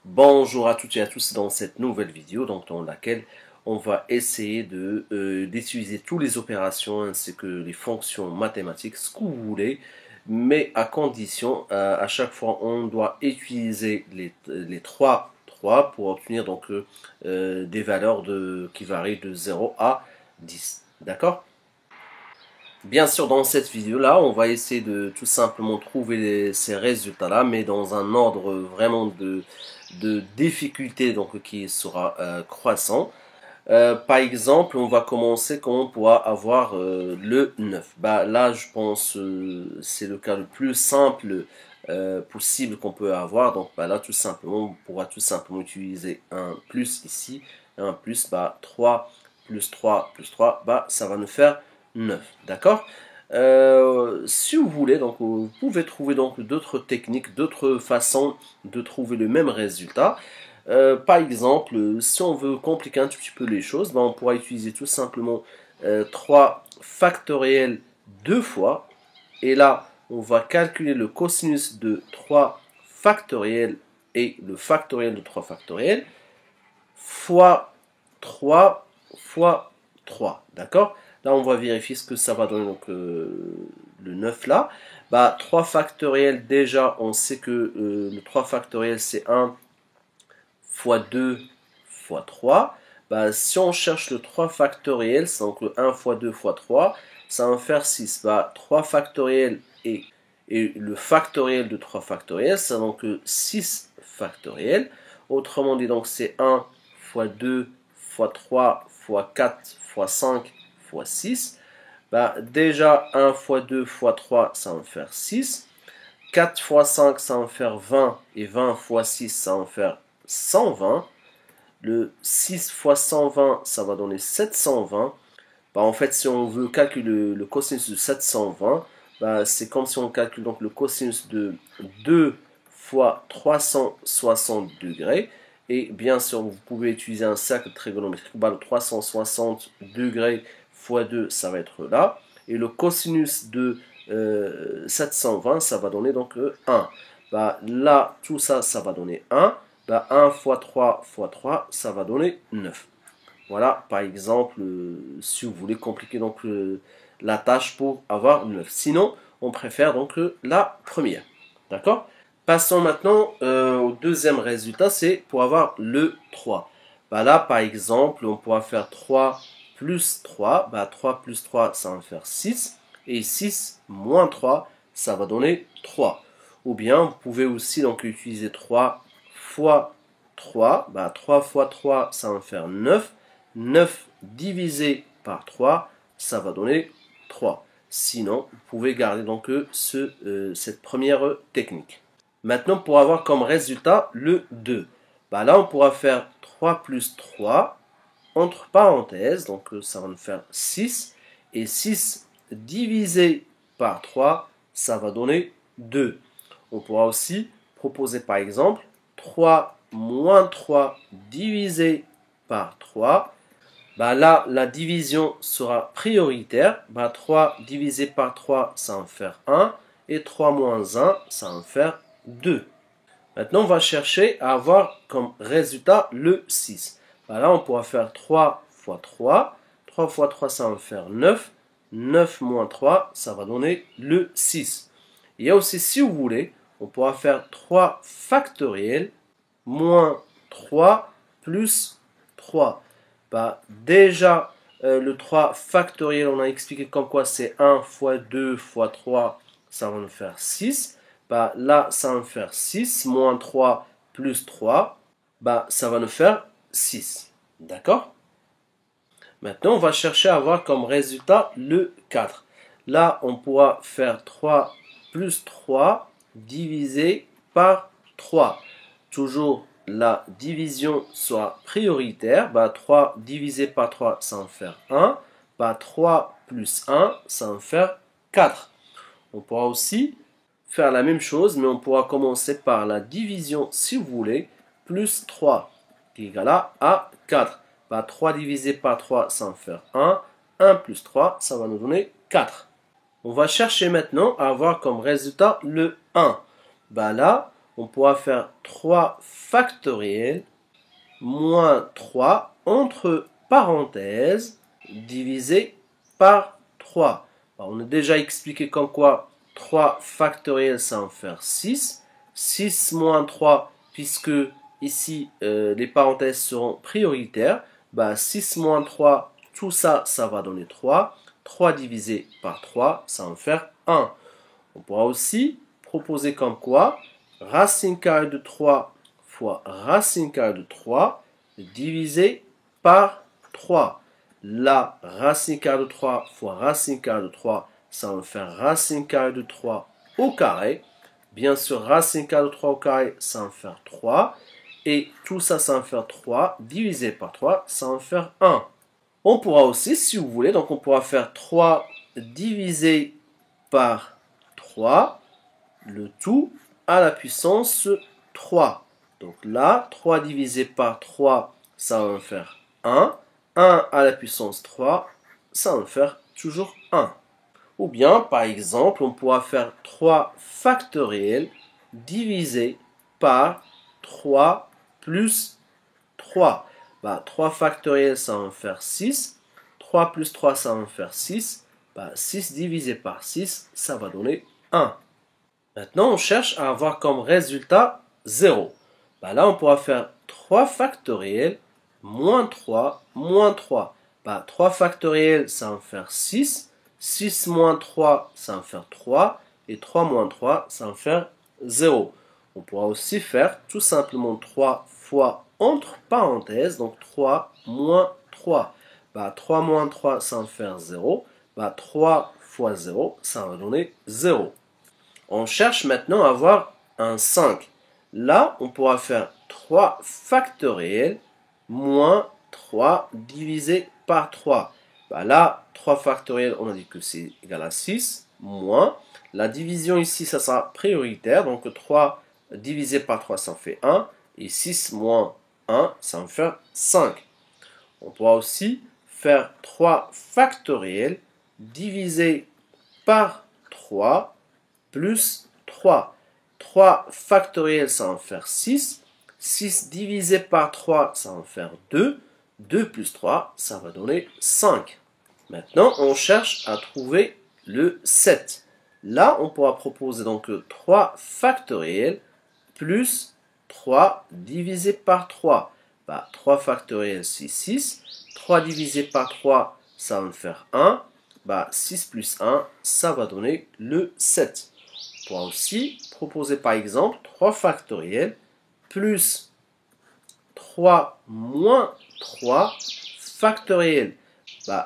Bonjour à toutes et à tous dans cette nouvelle vidéo dans laquelle on va essayer d'utiliser toutes les opérations ainsi que les fonctions mathématiques, ce que vous voulez, mais à condition, à chaque fois on doit utiliser les trois pour obtenir des valeurs qui varient de 0 à 10. D'accord? Bien sûr, dans cette vidéo-là, on va essayer de tout simplement trouver ces résultats-là, mais dans un ordre vraiment de difficulté qui sera croissant. Par exemple, on va commencer quand on pourra avoir le 9. Bah, là, je pense c'est le cas le plus simple possible qu'on peut avoir. Donc bah, là, tout simplement, on pourra tout simplement utiliser un plus ici. Un plus, bah, 3 plus 3 plus 3, bah, ça va nous faire 9. D'accord? Si vous voulez, vous pouvez trouver d'autres techniques, d'autres façons de trouver le même résultat. Par exemple, si on veut compliquer un tout petit peu les choses, ben on pourra utiliser tout simplement 3 factoriels deux fois. Et là, on va calculer le cosinus de 3 factoriels et le factoriel de 3 factoriels fois 3 fois 3. D'accord? Là, on va vérifier ce que ça va donner le 9 là. Bah, 3 factoriels, déjà, on sait que le 3 factoriel, c'est 1 fois 2 fois 3. Bah, si on cherche le 3 factoriel, c'est donc le 1 fois 2 fois 3, ça va faire 6. Bah, 3 factoriel et le factoriel de 3 factoriel, c'est donc 6 factoriel. Autrement dit, donc c'est 1 fois 2 fois 3 fois 4 fois 5 fois 6. Bah, déjà, 1 fois 2 fois 3, ça va me faire 6. 4 fois 5, ça va me faire 20. Et 20 fois 6, ça va me faire 120. Le 6 fois 120, ça va donner 720. Bah, en fait, si on veut calculer le cosinus de 720, bah, c'est comme si on calcule donc le cosinus de 2 fois 360 degrés. Et bien sûr, vous pouvez utiliser un cercle trigonométrique. Bah, le 360 degrés fois 2, ça va être là. Et le cosinus de 720, ça va donner donc 1. Bah, là, tout ça, ça va donner 1. Bah, 1 fois 3 fois 3, ça va donner 9. Voilà, par exemple, si vous voulez compliquer la tâche pour avoir 9. Sinon, on préfère la première. D'accord? Passons maintenant au deuxième résultat, c'est pour avoir le 3. Bah là, par exemple, on pourra faire 3 plus 3. Bah, 3 plus 3, ça va faire 6. Et 6 moins 3, ça va donner 3. Ou bien, vous pouvez aussi utiliser 3 fois 3. Bah, 3 fois 3, ça va faire 9. 9 divisé par 3, ça va donner 3. Sinon, vous pouvez garder cette première technique. Maintenant, pour avoir comme résultat le 2, bah là, on pourra faire 3 plus 3 entre parenthèses, ça va nous faire 6. Et 6 divisé par 3, ça va donner 2. On pourra aussi proposer par exemple 3 moins 3 divisé par 3. Bah là, la division sera prioritaire. Bah 3 divisé par 3, ça va me faire 1. Et 3 moins 1, ça va me faire 2. Maintenant, on va chercher à avoir comme résultat le 6. Bah là, on pourra faire 3 fois 3. 3 fois 3, ça va me faire 9. 9 moins 3, ça va donner le 6. Il y a aussi, si vous voulez, on pourra faire 3 factoriel moins 3 plus 3. Bah, déjà, le 3 factoriel, on a expliqué comme quoi c'est 1 fois 2 fois 3, ça va nous faire 6. Bah, là, ça va nous faire 6 moins 3 plus 3. Bah, ça va nous faire 6. D'accord? Maintenant, on va chercher à avoir comme résultat le 4. Là, on pourra faire 3 plus 3 divisé par 3. Toujours la division soit prioritaire. Bah, 3 divisé par 3, ça va faire 1. Bah, 3 plus 1, ça va faire 4. On pourra aussi faire la même chose, mais on pourra commencer par la division, si vous voulez, plus 3, qui est égal à 4. Bah, 3 divisé par 3, ça va faire 1. 1 plus 3, ça va nous donner 4. On va chercher maintenant à avoir comme résultat le 1. Bah là, on pourra faire 3 factoriel moins 3 entre parenthèses divisé par 3. Alors, on a déjà expliqué comme quoi 3 factoriel ça va faire 6. 6 moins 3, puisque ici les parenthèses seront prioritaires, 6 moins 3, tout ça, ça va donner 3. 3 divisé par 3, ça va faire 1. On pourra aussi proposer comme quoi racine carrée de 3 fois racine carrée de 3 divisé par 3. La racine carrée de 3 fois racine carrée de 3, ça va faire racine carrée de 3 au carré. Bien sûr, racine carrée de 3 au carré, ça va faire 3. Et tout ça, ça va faire 3 divisé par 3, ça va faire 1. On pourra aussi, si vous voulez, donc on pourra faire 3 divisé par 3, le tout à la puissance 3. Donc là, 3 divisé par 3, ça va me faire 1. 1 à la puissance 3, ça va me faire toujours 1. Ou bien, par exemple, on pourra faire 3 factoriel divisé par 3 plus 3. 3 factoriel, ça va me faire 6. 3 plus 3, ça va me faire 6. 6 divisé par 6, ça va donner 1. Maintenant, on cherche à avoir comme résultat 0. Là, on pourra faire 3 factoriel moins 3 moins 3. 3 factoriel, ça va me faire 6. 6 moins 3, ça va me faire 3. Et 3 moins 3, ça va me faire 0. On pourra aussi faire tout simplement 3 fois entre parenthèses, donc 3 moins 3. 3 moins 3, ça va me faire 0. 3 fois 0, ça va donner 0. On cherche maintenant à avoir un 5. Là, on pourra faire 3 factoriel moins 3 divisé par 3. Là, 3 factoriel, on a dit que c'est égal à 6, moins. La division ici, ça sera prioritaire. Donc 3 divisé par 3, ça fait 1. Et 6 moins 1, ça va faire 5. On pourra aussi faire 3 factoriel divisé par 3 plus 3. 3 factoriel, ça va faire 6. 6 divisé par 3, ça va faire 2. 2 plus 3, ça va donner 5. Maintenant, on cherche à trouver le 7. Là, on pourra proposer donc 3 factoriel plus 3 divisé par 3. 3 factoriel, c'est 6. 3 divisé par 3, ça va me faire 1. 6 plus 1, ça va donner le 7. On pourra aussi proposer par exemple 3 factoriel plus 3 moins 3 factoriel.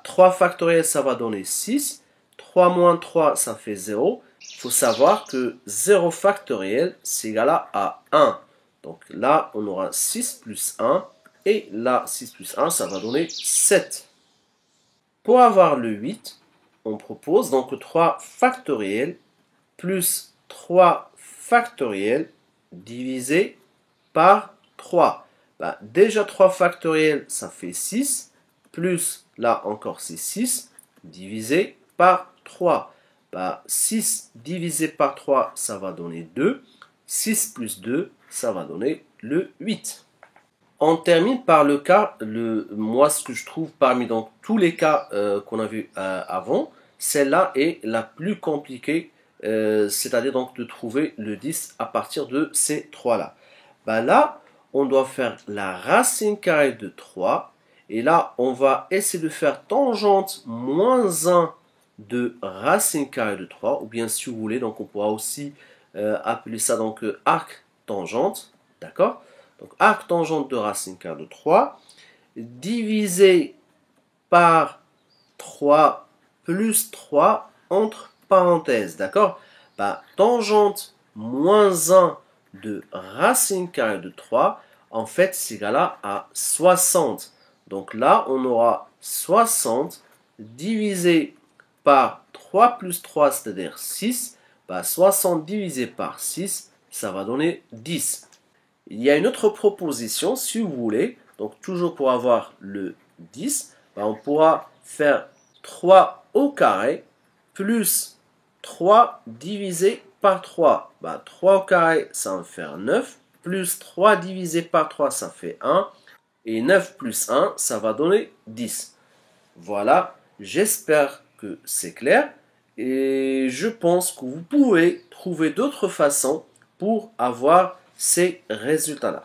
3 factoriel, ça va donner 6. 3 moins 3, ça fait 0. Il faut savoir que 0 factoriel, c'est égal à 1. Donc là, on aura 6 plus 1. Et là, 6 plus 1, ça va donner 7. Pour avoir le 8, on propose donc 3 factoriel plus 3 factoriel divisé par 3. Déjà 3 factoriel, ça fait 6. Plus, là encore c'est 6, divisé par 3. 6 divisé par 3, ça va donner 2. 6 plus 2, ça va donner le 8. On termine par le cas, moi ce que je trouve parmi donc, tous les cas qu'on a vu avant, celle-là est la plus compliquée, c'est-à-dire donc de trouver le 10 à partir de ces trois-là. Là, on doit faire la racine carrée de 3, et là, on va essayer de faire tangente moins 1 de racine carrée de 3, ou bien si vous voulez, donc on pourra aussi appeler ça donc arc tangente, d'accord? Donc arc tangente de racine carrée de 3, divisé par 3 plus 3 entre parenthèses, d'accord? Tangente moins 1 de racine carrée de 3, en fait, c'est égal à 60. Donc là, on aura 60 divisé par 3 plus 3, c'est-à-dire 6. 60 divisé par 6, ça va donner 10. Il y a une autre proposition, si vous voulez, donc toujours pour avoir le 10, on pourra faire 3 au carré plus 3 divisé par 3, 3 au carré, ça va me faire 9. Plus 3 divisé par 3, ça fait 1. Et 9 plus 1, ça va donner 10. Voilà, j'espère que c'est clair. Et je pense que vous pouvez trouver d'autres façons pour avoir ces résultats-là.